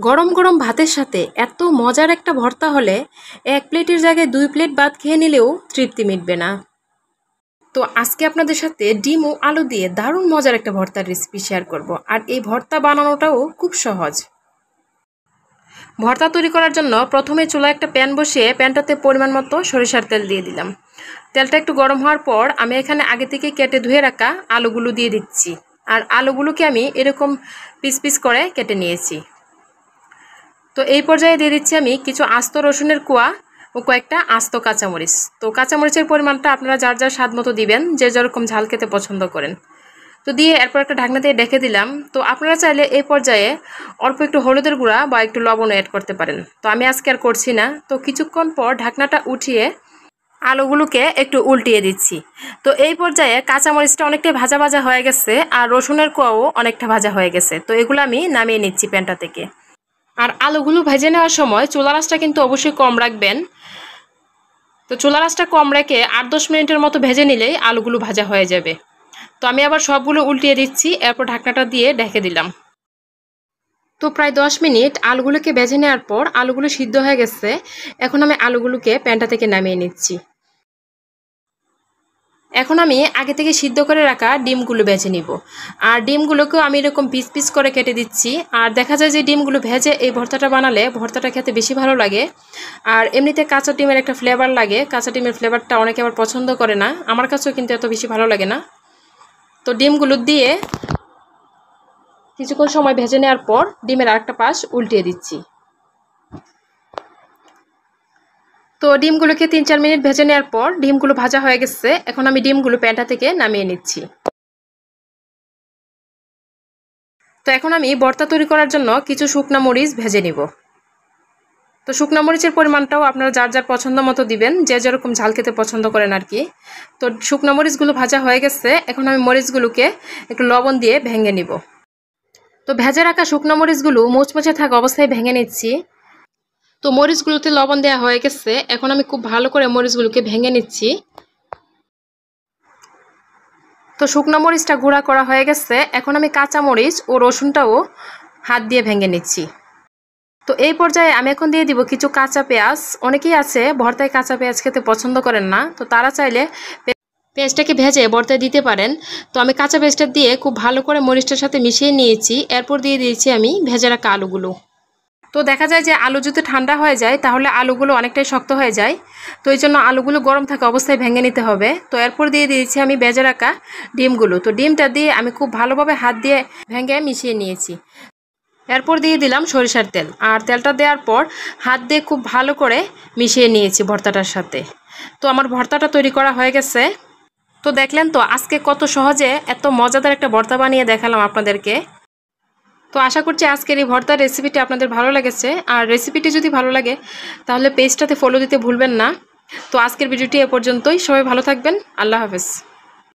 গরম গরম ভাতের সাথে এত মজার একটা ভর্তা হলে এক প্লেটের জায়গায় 2 প্লেট ভাত খেয়ে নিলেও তৃপ্তি মিটবে না। তো আজকে আপনাদের সাথে ডিম ও আলু দিয়ে দারুণ মজার একটা ভর্তার রেসিপি শেয়ার করব। আর এই ভর্তা বানানোটাও খুব সহজ। ভর্তা তৈরি করার জন্য প্রথমে চুলায় একটা প্যান বসিয়ে প্যানটাতে পরিমাণ মতো সরিষার তেল দিয়ে দিলাম। তেলটা একটু গরম হওয়ার পর আমি এখানে আগে থেকে কেটে ধুয়ে রাখা আলুগুলো দিয়ে দিচ্ছি। আর আলুগুলোকে আমি এরকম পিস পিস করে কেটে নিয়েছি। তো এই পর্যায়ে দিয়ে দিচ্ছি আমি কিছু আস্ত রসুনের কোয়া ও কয়েকটা আস্ত কাঁচামরিচ। তো কাঁচামরিচের পরিমাণটা আপনারা যার যার স্বাদ মতো দিবেন, যে যেরকম ঝাল খেতে পছন্দ করেন। তো দিয়ে এরপর একটা ঢাকনা দিয়ে ঢেকে দিলাম। তো আপনারা চাইলে এই পর্যায়ে অল্প একটু হলুদের গুঁড়া বা একটু লবণও অ্যাড করতে পারেন। তো আমি আজকে আর করছি না। তো কিছুক্ষণ পর ঢাকনাটা উঠিয়ে আলুগুলোকে একটু উল্টিয়ে দিচ্ছি। তো এই পর্যায়ে কাঁচামরিচটা অনেকটা ভাজা ভাজা হয়ে গেছে আর রসুনের কোয়াও অনেকটা ভাজা হয়ে গেছে। তো এগুলো আমি নামিয়ে নিচ্ছি প্যানটা থেকে। আর আলুগুলো ভেজে নেওয়ার সময় চুলার আঁচটা কিন্তু অবশ্যই কম রাখবেন। তো চুলার আঁচটা কম রেখে 8-10 মিনিটের মতো ভেজে নিলেই আলুগুলো ভাজা হয়ে যাবে। তো আমি আবার সবগুলো উল্টিয়ে দিচ্ছি, এরপর ঢাকনাটা দিয়ে ঢেকে দিলাম। তো প্রায় 10 মিনিট আলুগুলোকে ভেজে নেওয়ার পর আলুগুলো সিদ্ধ হয়ে গেছে। এখন আমি আলুগুলোকে প্যানটা থেকে নামিয়ে নিচ্ছি। এখন আমি আগে থেকে সিদ্ধ করে রাখা ডিমগুলো ভেজে নিব। আর ডিমগুলোকেও আমি এরকম পিস পিস করে কেটে দিচ্ছি। আর দেখা যায় যে ডিমগুলো ভেজে এই ভর্তাটা বানালে ভর্তাটা খেতে বেশি ভালো লাগে। আর এমনিতে কাঁচা ডিমের একটা ফ্লেভার লাগে, কাঁচা ডিমের ফ্লেভারটা অনেকে আবার পছন্দ করে না, আমার কাছেও কিন্তু এত বেশি ভালো লাগে না। তো ডিমগুলো দিয়ে কিছুক্ষণ সময় ভেজে নেওয়ার পর ডিমের আরেকটা পাশ উল্টিয়ে দিচ্ছি। তো ডিমগুলোকে 3-4 মিনিট ভেজে নেওয়ার পর ডিমগুলো ভাজা হয়ে গেছে। এখন আমি ডিমগুলো প্যানটা থেকে নামিয়ে নিচ্ছি। তো এখন আমি ভর্তা তৈরি করার জন্য কিছু শুকনা মরিচ ভেজে নিব। তো শুকনা মরিচের পরিমাণটাও আপনারা যার যার পছন্দ মতো দিবেন, যে যেরকম ঝাল খেতে পছন্দ করেন আর কি। তো শুকনা মরিচগুলো ভাজা হয়ে গেছে। এখন আমি মরিচগুলোকে একটু লবণ দিয়ে ভেঙে নিব। তো ভেজে রাখা শুকনো মরিচগুলো মুচমুচে থাকা অবস্থায় ভেঙে নিচ্ছি। তো মরিচগুলোতে লবণ দেওয়া হয়ে গেছে। এখন আমি খুব ভালো করে মরিচগুলোকে ভেঙে নিচ্ছি। তো শুকনো মরিচটা গুঁড়া করা হয়ে গেছে। এখন আমি কাঁচা মরিচ ও রসুনটাও হাত দিয়ে ভেঙে নিচ্ছি। তো এই পর্যায়ে আমি এখন দিয়ে দিব কিছু কাঁচা পেঁয়াজ। অনেকেই আছে ভর্তায় কাঁচা পেঁয়াজ খেতে পছন্দ করেন না, তো তারা চাইলে পেঁয়াজটাকে ভেজে ভর্তায় দিতে পারেন। তো আমি কাঁচা পেঁয়াজটা দিয়ে খুব ভালো করে মরিচটার সাথে মিশিয়ে নিয়েছি। এরপর দিয়ে দিয়েছি আমি ভেজে রাখা আলুগুলো। তো দেখা যায় যে আলু যদি ঠান্ডা হয়ে যায় তাহলে আলুগুলো অনেকটাই শক্ত হয়ে যায়। তো এই জন্য আলুগুলো গরম থাকা অবস্থায় ভেঙে নিতে হবে। তো এরপর দিয়ে দিয়েছি আমি ভেজে রাখা ডিমগুলো। তো ডিমটা দিয়ে আমি খুব ভালোভাবে হাত দিয়ে ভেঙে মিশিয়ে নিয়েছি। এরপর দিয়ে দিলাম সরিষার তেল। আর তেলটা দেওয়ার পর হাত দিয়ে খুব ভালো করে মিশিয়ে নিয়েছি ভর্তাটার সাথে। তো আমার ভর্তাটা তৈরি করা হয়ে গেছে। তো দেখলেন তো আজকে কত সহজে এত মজাদার একটা ভর্তা বানিয়ে দেখালাম আপনাদেরকে। তো আশা করছি আজকের এই ভর্তার রেসিপিটি আপনাদের ভালো লেগেছে। আর রেসিপিটি যদি ভালো লাগে তাহলে পেজটাতে ফলো দিতে ভুলবেন না। তো আজকের ভিডিওটি এ পর্যন্তই। সবাই ভালো থাকবেন। আল্লাহ হাফেজ।